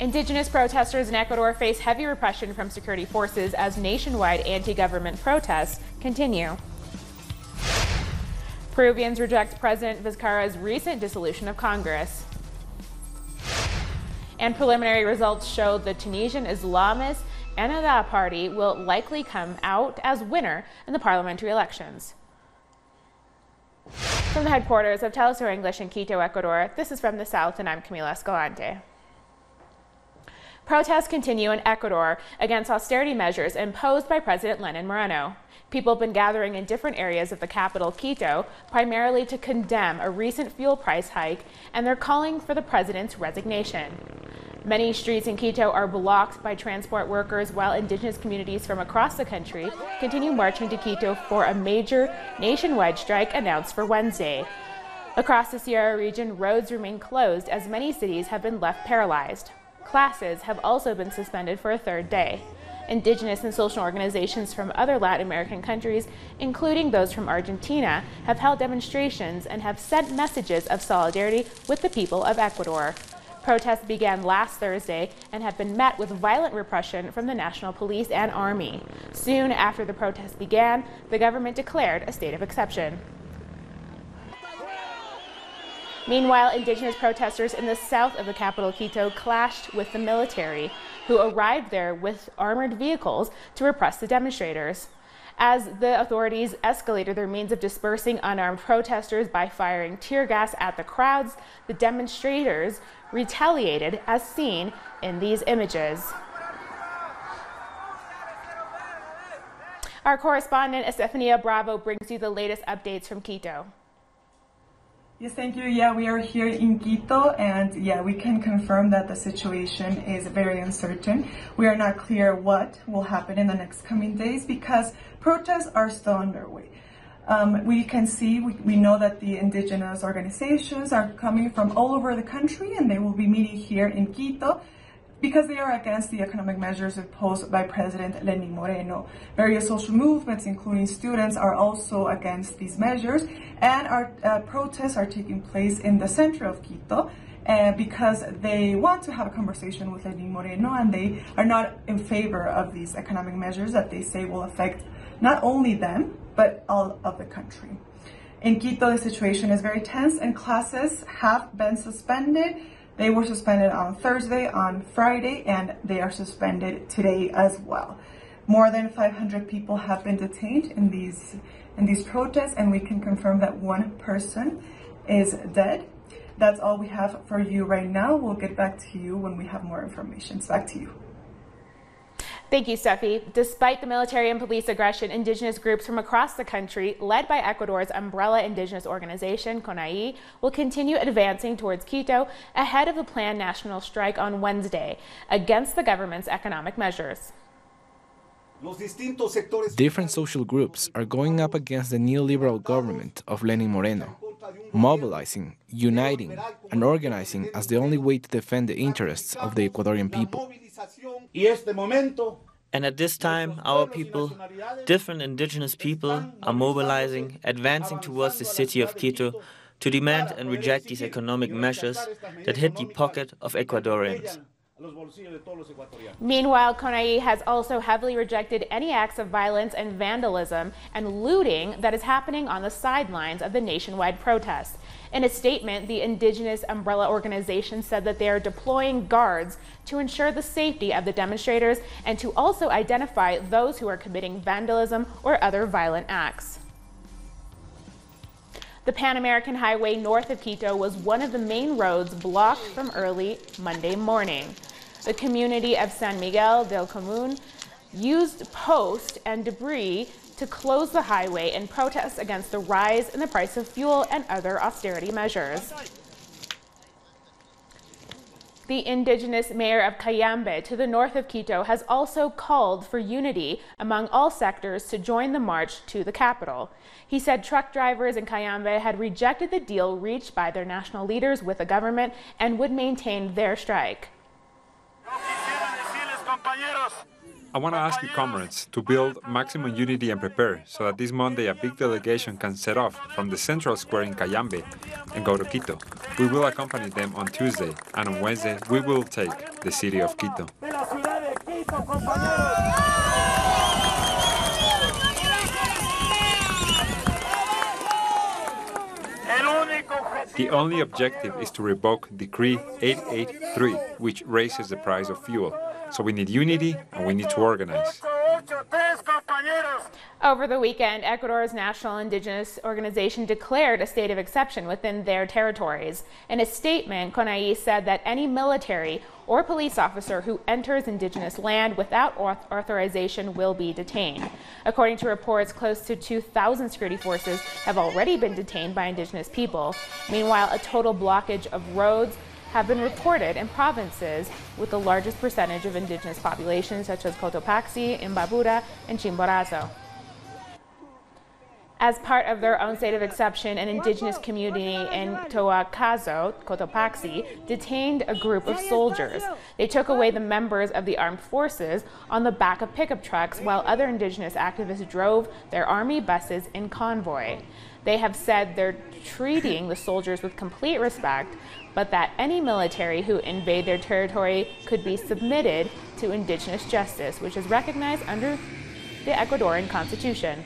Indigenous protesters in Ecuador face heavy repression from security forces as nationwide anti-government protests continue. Peruvians reject President Vizcarra's recent dissolution of Congress. And preliminary results show the Tunisian Islamist Ennahda party will likely come out as winner in the parliamentary elections. From the headquarters of Telesur English in Quito, Ecuador, this is From the South, and I'm Camila Escalante. Protests continue in Ecuador against austerity measures imposed by President Lenin Moreno. People have been gathering in different areas of the capital, Quito, primarily to condemn a recent fuel price hike, and they're calling for the president's resignation. Many streets in Quito are blocked by transport workers, while indigenous communities from across the country continue marching to Quito for a major nationwide strike announced for Wednesday. Across the SYRIA region, roads remain closed as many cities have been left paralyzed. Classes have also been suspended for a third day. Indigenous and social organizations from other Latin American countries, including those from Argentina, have held demonstrations and have sent messages of solidarity with the people of Ecuador. Protests began last Thursday and have been met with violent repression from the national police and army. Soon after the protests began, the government declared a state of exception. Meanwhile, indigenous protesters in the south of the capital, Quito, clashed with the military, who arrived there with armored vehicles to repress the demonstrators. As the authorities escalated their means of dispersing unarmed protesters by firing tear gas at the crowds, the demonstrators retaliated, as seen in these images. Our correspondent Estefania Bravo brings you the latest updates from Quito. Yes, thank you. Yeah, we are here in Quito, and yeah, we can confirm that the situation is very uncertain. We are not clear what will happen in the next coming days because protests are still underway. We know that the indigenous organizations are coming from all over the country, and they will be meeting here in Quito because they are against the economic measures imposed by President Lenin Moreno. Various social movements, including students, are also against these measures, and our protests are taking place in the center of Quito because they want to have a conversation with Lenin Moreno, and they are not in favor of these economic measures that they say will affect not only them, but all of the country. In Quito, the situation is very tense, and classes have been suspended. They were suspended on Thursday, on Friday, and they are suspended today as well. More than 500 people have been detained in these protests, and we can confirm that one person is dead. That's all we have for you right now. We'll get back to you when we have more information. So back to you. Thank you, Steffi. Despite the military and police aggression, indigenous groups from across the country, led by Ecuador's umbrella indigenous organization, CONAI, will continue advancing towards Quito ahead of the planned national strike on Wednesday against the government's economic measures. Different social groups are going up against the neoliberal government of Lenin Moreno, mobilizing, uniting, and organizing as the only way to defend the interests of the Ecuadorian people. And at this time, our people, different indigenous people, are mobilizing, advancing towards the city of Quito to demand and reject these economic measures that hit the pocket of Ecuadorians. Meanwhile, CONAI has also heavily rejected any acts of violence and vandalism and looting that is happening on the sidelines of the nationwide protests. In a statement, the indigenous umbrella organization said that they are deploying guards to ensure the safety of the demonstrators and to also identify those who are committing vandalism or other violent acts. The Pan-American Highway north of Quito was one of the main roads blocked from early Monday morning. The community of San Miguel del Común used posts and debris to close the highway in protest against the rise in the price of fuel and other austerity measures. The indigenous mayor of Cayambe, to the north of Quito, has also called for unity among all sectors to join the march to the capital. He said truck drivers in Cayambe had rejected the deal reached by their national leaders with the government and would maintain their strike. I want to ask you, comrades, to build maximum unity and prepare so that this Monday a big delegation can set off from the central square in Cayambe and go to Quito. We will accompany them on Tuesday, and on Wednesday we will take the city of Quito. The only objective is to revoke Decree 883, which raises the price of fuel. So we need unity and we need to organize. Over the weekend, Ecuador's national indigenous organization declared a state of exception within their territories. In a statement, CONAI said that any military or police officer who enters indigenous land without authorization will be detained. According to reports, close to 2,000 security forces have already been detained by indigenous people. Meanwhile, a total blockage of roads have been reported in provinces with the largest percentage of indigenous populations, such as Cotopaxi, Imbabura, and Chimborazo. As part of their own state of exception, an indigenous community in Toacazo, Cotopaxi, detained a group of soldiers. They took away the members of the armed forces on the back of pickup trucks, while other indigenous activists drove their army buses in convoy. They have said they're treating the soldiers with complete respect, but that any military who invade their territory could be submitted to indigenous justice, which is recognized under the Ecuadorian Constitution.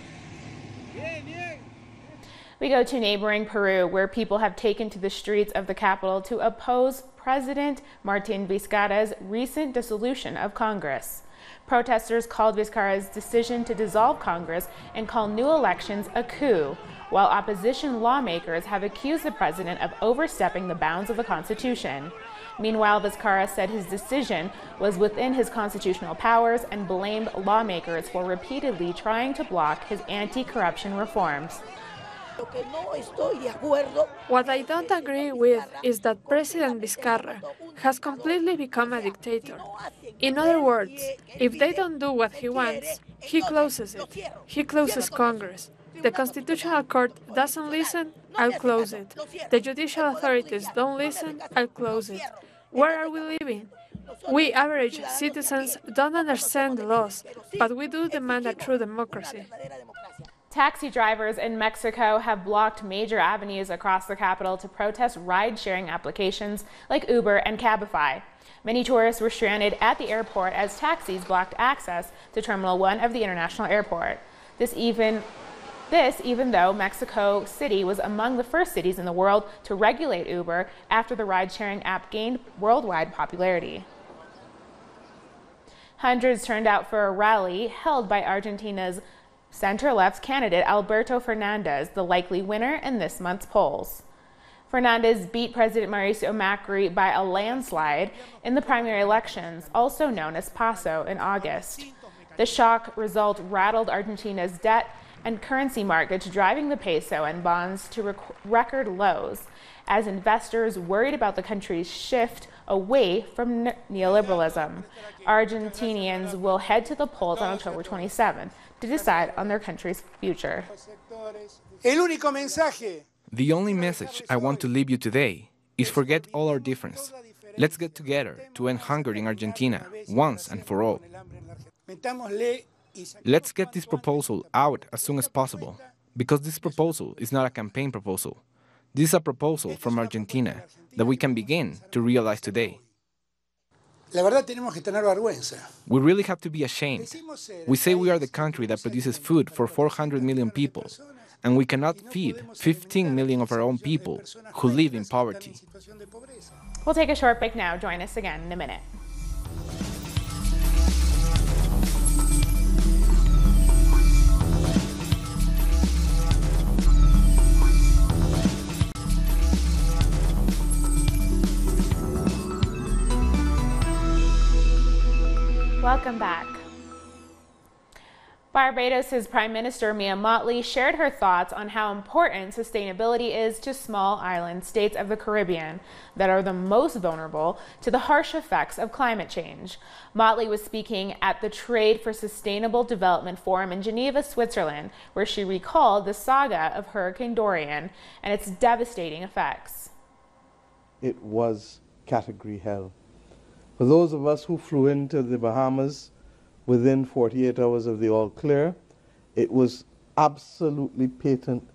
We go to neighboring Peru, where people have taken to the streets of the capital to oppose President Martin Vizcarra's recent dissolution of Congress. Protesters called Vizcarra's decision to dissolve Congress and call new elections a coup, while opposition lawmakers have accused the president of overstepping the bounds of the Constitution. Meanwhile, Vizcarra said his decision was within his constitutional powers and blamed lawmakers for repeatedly trying to block his anti-corruption reforms. What I don't agree with is that President Vizcarra has completely become a dictator. In other words, if they don't do what he wants, he closes it. He closes Congress. The Constitutional Court doesn't listen, I'll close it. The judicial authorities don't listen, I'll close it. Where are we living? We average citizens don't understand the laws, but we do demand a true democracy. Taxi drivers in Mexico have blocked major avenues across the capital to protest ride-sharing applications like Uber and Cabify. Many tourists were stranded at the airport as taxis blocked access to Terminal 1 of the international airport. This even though Mexico City was among the first cities in the world to regulate Uber after the ride-sharing app gained worldwide popularity. Hundreds turned out for a rally held by Argentina's center-left candidate Alberto Fernandez, the likely winner in this month's polls. Fernandez beat President Mauricio Macri by a landslide in the primary elections, also known as PASO, in August. The shock result rattled Argentina's debt and currency markets, driving the peso and bonds to record lows, as investors worried about the country's shift away from neoliberalism. Argentinians will head to the polls on October 27th to decide on their country's future. The only message I want to leave you today is forget all our difference. Let's get together to end hunger in Argentina once and for all. Let's get this proposal out as soon as possible, because this proposal is not a campaign proposal. This is a proposal from Argentina that we can begin to realize today. We really have to be ashamed. We say we are the country that produces food for 400 million people, and we cannot feed 15 million of our own people who live in poverty. We'll take a short break now. Join us again in a minute. Welcome back. Barbados' Prime Minister Mia Mottley shared her thoughts on how important sustainability is to small island states of the Caribbean that are the most vulnerable to the harsh effects of climate change. Mottley was speaking at the Trade for Sustainable Development Forum in Geneva, Switzerland, where she recalled the saga of Hurricane Dorian and its devastating effects. It was category hell. For those of us who flew into the Bahamas within 48 hours of the all clear, it was absolutely patent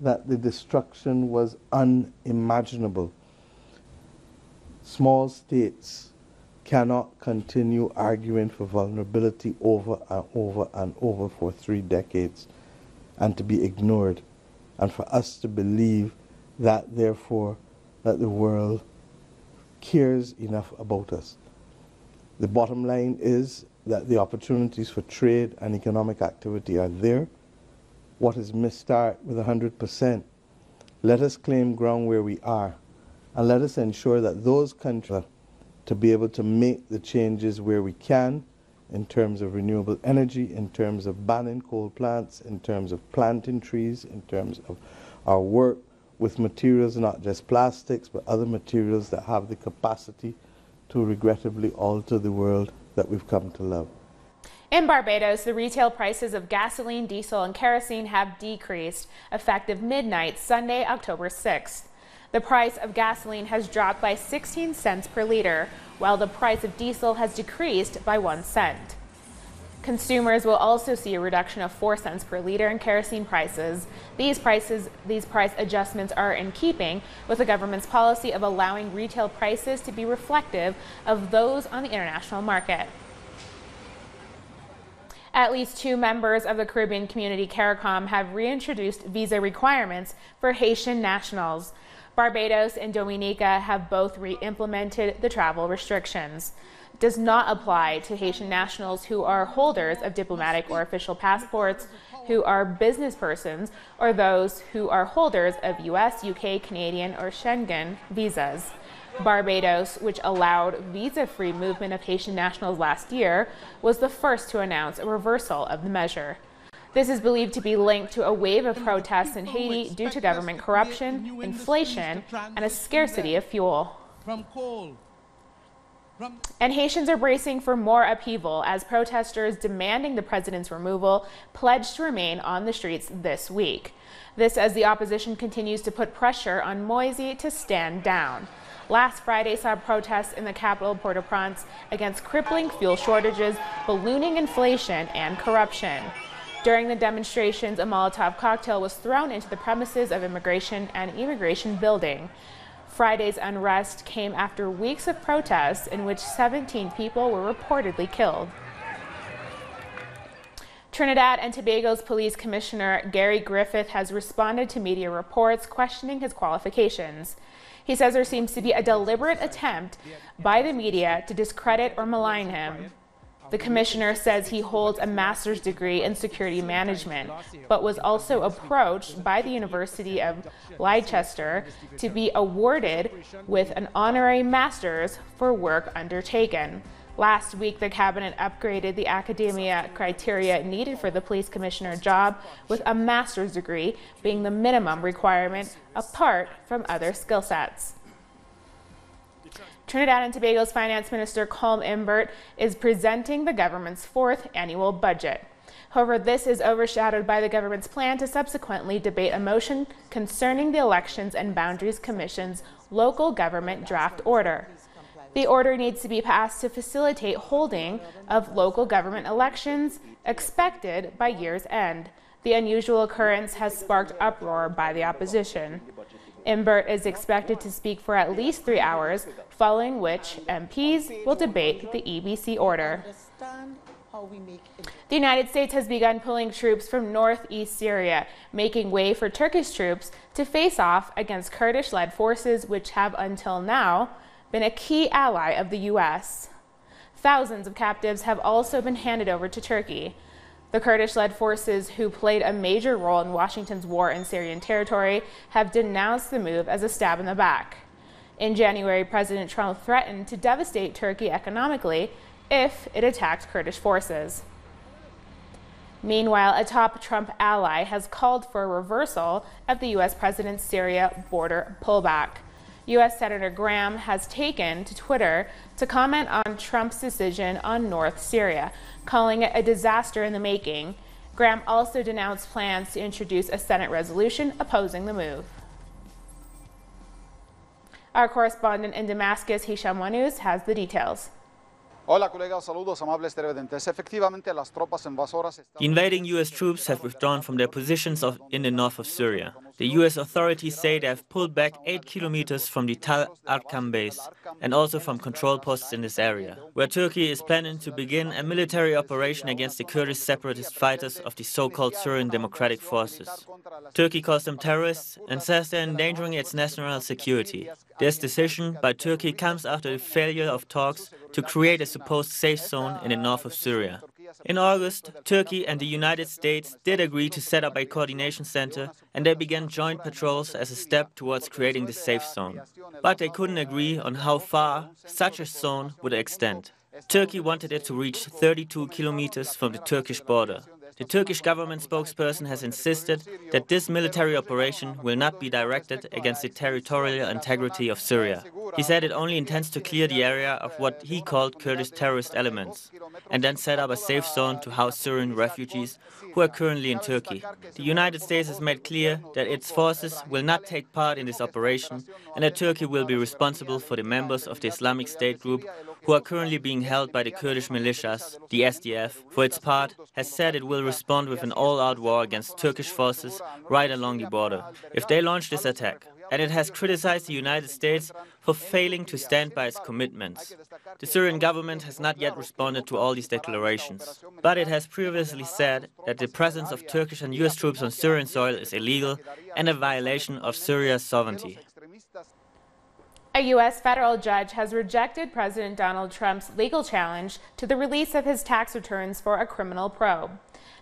that the destruction was unimaginable. Small states cannot continue arguing for vulnerability over and over and over for 3 decades and to be ignored, and for us to believe that therefore that the world cares enough about us. The bottom line is that the opportunities for trade and economic activity are there. What is missed out with 100%? Let us claim ground where we are, and let us ensure that those countries to be able to make the changes where we can in terms of renewable energy, in terms of banning coal plants, in terms of planting trees, in terms of our work with materials, not just plastics, but other materials that have the capacity to regrettably alter the world that we've come to love. In Barbados, the retail prices of gasoline, diesel, and kerosene have decreased effective midnight Sunday, October 6th. The price of gasoline has dropped by 16 cents per liter, while the price of diesel has decreased by 1 cent. Consumers will also see a reduction of 4 cents per liter in kerosene prices. These price adjustments are in keeping with the government's policy of allowing retail prices to be reflective of those on the international market. At least 2 members of the Caribbean community CARICOM have reintroduced visa requirements for Haitian nationals. Barbados and Dominica have both re-implemented the travel restrictions. It does not apply to Haitian nationals who are holders of diplomatic or official passports, who are business persons, or those who are holders of US, UK, Canadian, or Schengen visas. Barbados, which allowed visa-free movement of Haitian nationals last year, was the first to announce a reversal of the measure. This is believed to be linked to a wave of protests in Haiti due to government corruption, inflation, and a scarcity of fuel. And Haitians are bracing for more upheaval as protesters demanding the president's removal pledged to remain on the streets this week. This as the opposition continues to put pressure on Moise to stand down. Last Friday saw protests in the capital, Port-au-Prince, against crippling fuel shortages, ballooning inflation, and corruption. During the demonstrations, a Molotov cocktail was thrown into the premises of Immigration Building. Friday's unrest came after weeks of protests in which 17 people were reportedly killed. Trinidad and Tobago's police commissioner, Gary Griffith, has responded to media reports questioning his qualifications. He says there seems to be a deliberate attempt by the media to discredit or malign him. The commissioner says he holds a master's degree in security management, but was also approached by the University of Leicester to be awarded with an honorary master's for work undertaken. Last week, the cabinet upgraded the academia criteria needed for the police commissioner job, with a master's degree being the minimum requirement apart from other skill sets. Trinidad and Tobago's Finance Minister Colm Imbert is presenting the government's 4th annual budget. However, this is overshadowed by the government's plan to subsequently debate a motion concerning the Elections and Boundaries Commission's local government draft order. The order needs to be passed to facilitate holding of local government elections expected by year's end. The unusual occurrence has sparked uproar by the opposition. Imbert is expected to speak for at least 3 hours, following which MPs will debate the EBC order. The United States has begun pulling troops from northeast Syria, making way for Turkish troops to face off against Kurdish-led forces which have until now been a key ally of the U.S. Thousands of captives have also been handed over to Turkey. The Kurdish-led forces, who played a major role in Washington's war in Syrian territory, have denounced the move as a stab in the back. In January, President Trump threatened to devastate Turkey economically if it attacked Kurdish forces. Meanwhile, a top Trump ally has called for a reversal of the U.S. president's Syria border pullback. U.S. Senator Graham has taken to Twitter to comment on Trump's decision on North Syria, calling it a disaster in the making. Graham also denounced plans to introduce a Senate resolution opposing the move. Our correspondent in Damascus, Hisham Wanous, has the details. Hola, colegas, saludos amables televidentes. Efectivamente, las tropas invasoras. The invading US troops have withdrawn from their positions in the north of Syria. The US authorities say they have pulled back 8 kilometers from the Tal Arqam base and also from control posts in this area, where Turkey is planning to begin a military operation against the Kurdish separatist fighters of the so-called Syrian Democratic Forces. Turkey calls them terrorists and says they're endangering its national security. This decision by Turkey comes after the failure of talks to create a supposed safe zone in the north of Syria. In August, Turkey and the United States did agree to set up a coordination center, and they began joint patrols as a step towards creating the safe zone. But they couldn't agree on how far such a zone would extend. Turkey wanted it to reach 32 kilometers from the Turkish border. The Turkish government spokesperson has insisted that this military operation will not be directed against the territorial integrity of Syria. He said it only intends to clear the area of what he called Kurdish terrorist elements, and then set up a safe zone to house Syrian refugees who are currently in Turkey. The United States has made clear that its forces will not take part in this operation and that Turkey will be responsible for the members of the Islamic State group who are currently being held by the Kurdish militias. The SDF, for its part, has said it will respond with an all-out war against Turkish forces right along the border if they launch this attack. And it has criticized the United States for failing to stand by its commitments. The Syrian government has not yet responded to all these declarations, but it has previously said that the presence of Turkish and US troops on Syrian soil is illegal and a violation of Syria's sovereignty. A U.S. federal judge has rejected President Donald Trump's legal challenge to the release of his tax returns for a criminal probe.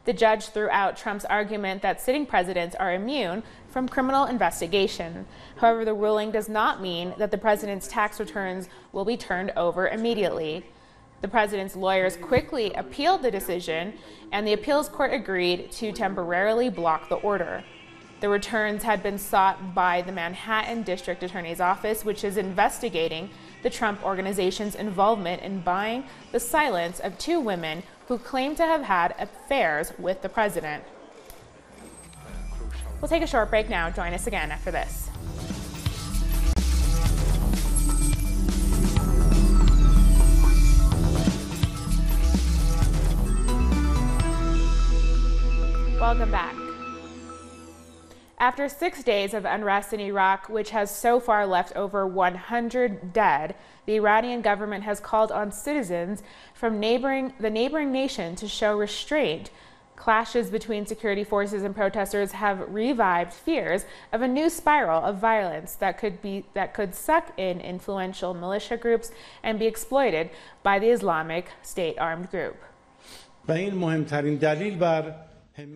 The judge threw out Trump's argument that sitting presidents are immune from criminal investigation. However, the ruling does not mean that the president's tax returns will be turned over immediately. The president's lawyers quickly appealed the decision, and the appeals court agreed to temporarily block the order. The returns had been sought by the Manhattan District Attorney's Office, which is investigating the Trump Organization's involvement in buying the silence of two women who claim to have had affairs with the president. We'll take a short break now. Join us again after this. Welcome back. After 6 days of unrest in Iraq, which has so far left over 100 dead, the Iranian government has called on citizens from the neighboring nation to show restraint. Clashes between security forces and protesters have revived fears of a new spiral of violence that could suck in influential militia groups and be exploited by the Islamic State armed group.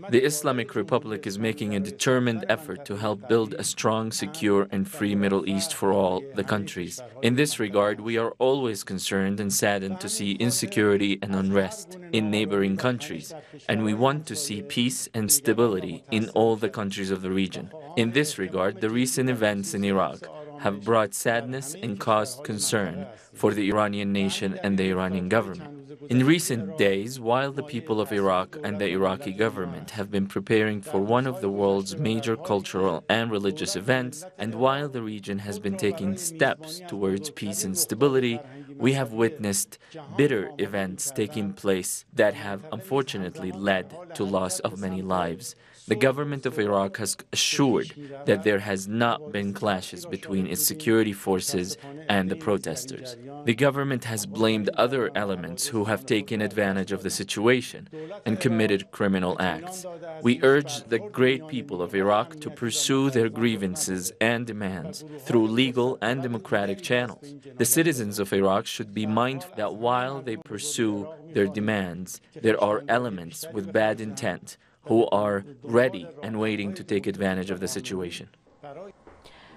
The Islamic Republic is making a determined effort to help build a strong, secure, and free Middle East for all the countries. In this regard, we are always concerned and saddened to see insecurity and unrest in neighboring countries, and we want to see peace and stability in all the countries of the region. In this regard, the recent events in Iraq have brought sadness and caused concern for the Iranian nation and the Iranian government. In recent days, while the people of Iraq and the Iraqi government have been preparing for one of the world's major cultural and religious events, and while the region has been taking steps towards peace and stability, we have witnessed bitter events taking place that have unfortunately led to loss of many lives. The government of Iraq has assured that there has not been clashes between its security forces and the protesters. The government has blamed other elements who have taken advantage of the situation and committed criminal acts. We urge the great people of Iraq to pursue their grievances and demands through legal and democratic channels. The citizens of Iraq should be mindful that while they pursue their demands, there are elements with bad intent who are ready and waiting to take advantage of the situation.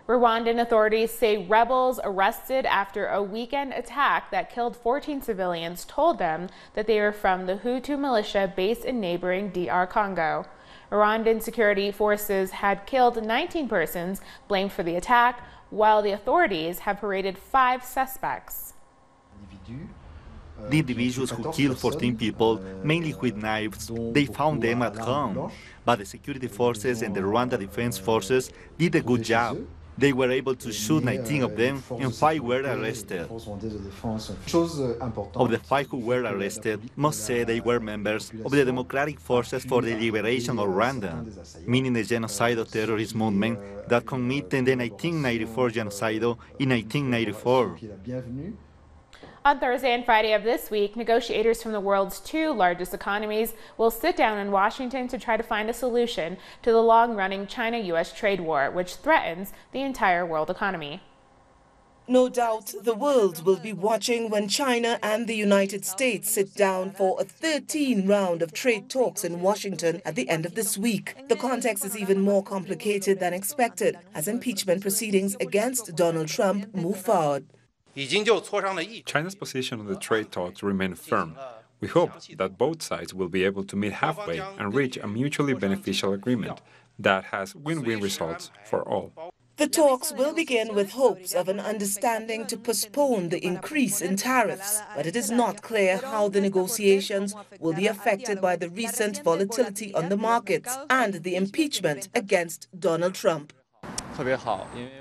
Rwandan authorities say rebels arrested after a weekend attack that killed 14 civilians told them that they were from the Hutu militia based in neighboring DR Congo. Rwandan security forces had killed 19 persons blamed for the attack, while the authorities have paraded 5 suspects. The individuals who killed 14 people, mainly with knives, they found them at home. But the security forces and the Rwanda Defense Forces did a good job. They were able to shoot 19 of them, and 5 were arrested. Of the 5 who were arrested, most say they were members of the Democratic Forces for the Liberation of Rwanda, meaning the genocidal terrorist movement that committed the 1994 genocide in 1994. On Thursday and Friday of this week, negotiators from the world's 2 largest economies will sit down in Washington to try to find a solution to the long-running China-U.S. trade war, which threatens the entire world economy. No doubt the world will be watching when China and the United States sit down for a 13th round of trade talks in Washington at the end of this week. The context is even more complicated than expected as impeachment proceedings against Donald Trump move forward. China's position on the trade talks remains firm. We hope that both sides will be able to meet halfway and reach a mutually beneficial agreement that has win-win results for all. The talks will begin with hopes of an understanding to postpone the increase in tariffs, but it is not clear how the negotiations will be affected by the recent volatility on the markets and the impeachment against Donald Trump.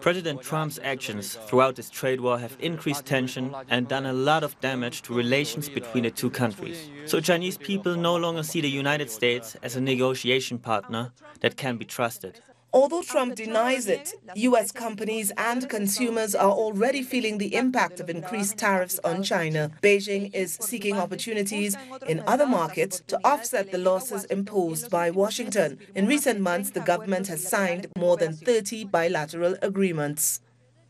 President Trump's actions throughout this trade war have increased tension and done a lot of damage to relations between the 2 countries. So Chinese people no longer see the United States as a negotiation partner that can be trusted. Although Trump denies it, U.S. companies and consumers are already feeling the impact of increased tariffs on China. Beijing is seeking opportunities in other markets to offset the losses imposed by Washington. In recent months, the government has signed more than 30 bilateral agreements.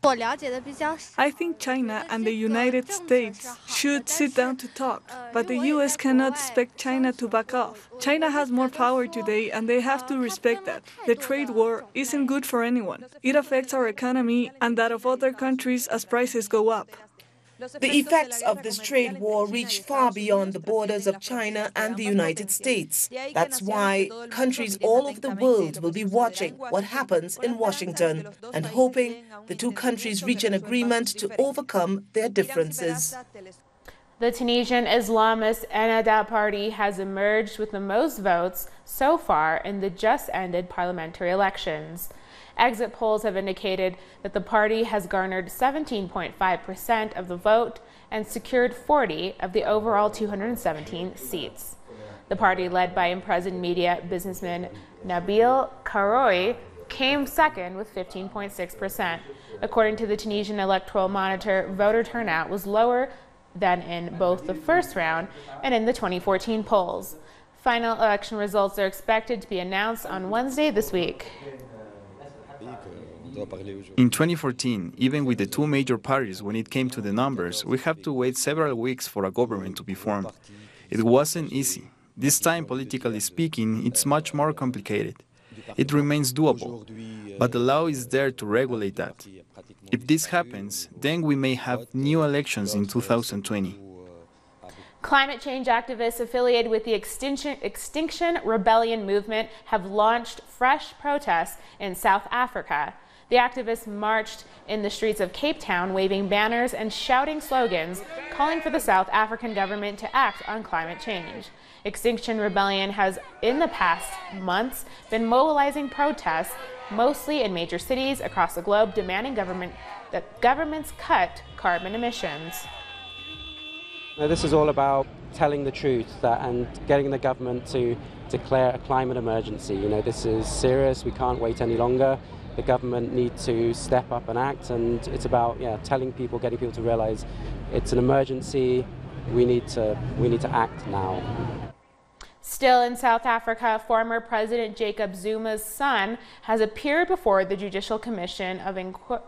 I think China and the United States should sit down to talk, but the U.S. cannot expect China to back off. China has more power today and they have to respect that. The trade war isn't good for anyone. It affects our economy and that of other countries as prices go up. The effects of this trade war reach far beyond the borders of China and the United States. That's why countries all over the world will be watching what happens in Washington and hoping the 2 countries reach an agreement to overcome their differences. The Tunisian Islamist Ennahda party has emerged with the most votes so far in the just-ended parliamentary elections. Exit polls have indicated that the party has garnered 17.5% of the vote and secured 40 of the overall 217 seats. The party, led by imprisoned media businessman Nabil Karoui, came second with 15.6%. According to the Tunisian Electoral Monitor, voter turnout was lower than in both the first round and in the 2014 polls. Final election results are expected to be announced on Wednesday this week. In 2014, even with the 2 major parties when it came to the numbers, we had to wait several weeks for a government to be formed. It wasn't easy. This time, politically speaking, it's much more complicated. It remains doable, but the law is there to regulate that. If this happens, then we may have new elections in 2020. Climate change activists affiliated with the Extinction Rebellion movement have launched fresh protests in South Africa. The activists marched in the streets of Cape Town, waving banners and shouting slogans, calling for the South African government to act on climate change. Extinction Rebellion has, in the past months, been mobilizing protests, mostly in major cities across the globe, demanding that governments cut carbon emissions. This is all about telling the truth and getting the government to declare a climate emergency. This is serious. We can't wait any longer. The government needs to step up and act, and it's about telling people, getting people to realize it's an emergency. We need to act now. Still in South Africa, former President Jacob Zuma's son has appeared before the Judicial Commission of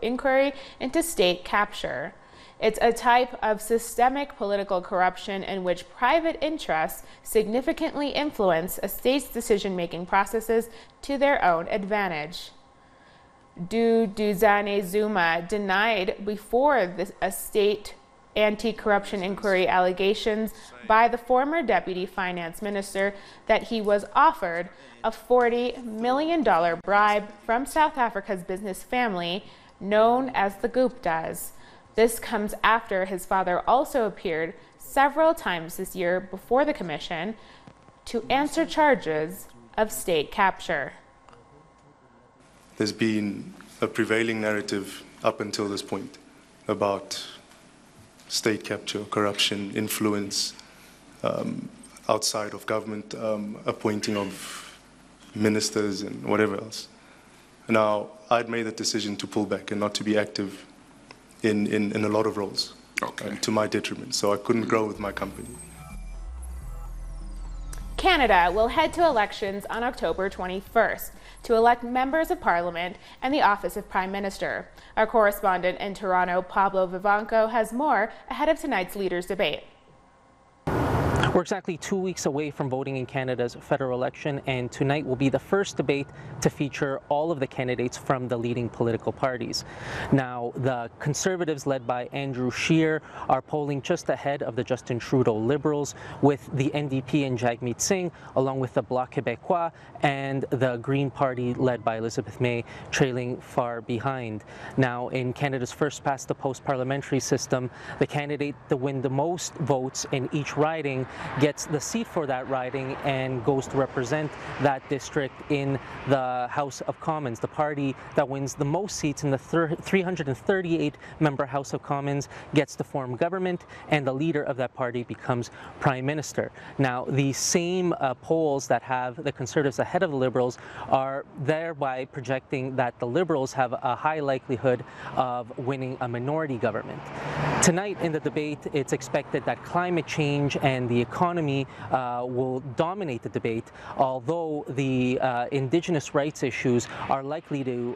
Inquiry into State Capture. It's a type of systemic political corruption in which private interests significantly influence a state's decision-making processes to their own advantage. Duduzane Zuma denied before a state anti-corruption inquiry allegations by the former deputy finance minister that he was offered a $40 million bribe from South Africa's business family known as the Govt. This comes after his father also appeared several times this year before the commission to answer charges of state capture. There's been a prevailing narrative up until this point about state capture, corruption, influence, outside of government, appointing of ministers and whatever else. Now, I'd made the decision to pull back and not to be active in a lot of roles, to my detriment, so I couldn't grow with my company. Canada will head to elections on October 21st to elect members of parliament and the office of Prime Minister. Our correspondent in Toronto, Pablo Vivanco, has more ahead of tonight's leaders' debate. We're exactly 2 weeks away from voting in Canada's federal election, and tonight will be the first debate to feature all of the candidates from the leading political parties. Now, the Conservatives, led by Andrew Scheer, are polling just ahead of the Justin Trudeau Liberals, with the NDP and Jagmeet Singh, along with the Bloc Québécois and the Green Party, led by Elizabeth May, trailing far behind. Now, in Canada's first-past-the-post parliamentary system, the candidate to win the most votes in each riding gets the seat for that riding and goes to represent that district in the House of Commons. The party that wins the most seats in the 338-member House of Commons gets to form government, and the leader of that party becomes Prime Minister. Now, the same polls that have the Conservatives ahead of the Liberals are thereby projecting that the Liberals have a high likelihood of winning a minority government. Tonight in the debate, it's expected that climate change and the economy will dominate the debate, although the indigenous rights issues are likely to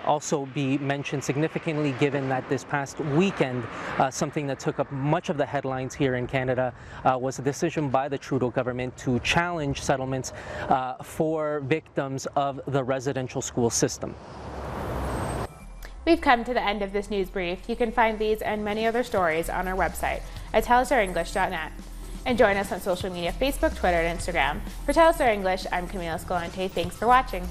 also be mentioned significantly, given that this past weekend, something that took up much of the headlines here in Canada was a decision by the Trudeau government to challenge settlements for victims of the residential school system. We've come to the end of this news brief. You can find these and many other stories on our website at tellusenglish.net. And join us on social media, Facebook, Twitter, and Instagram. For Tell Us Our English, I'm Camila Escalante. Thanks for watching.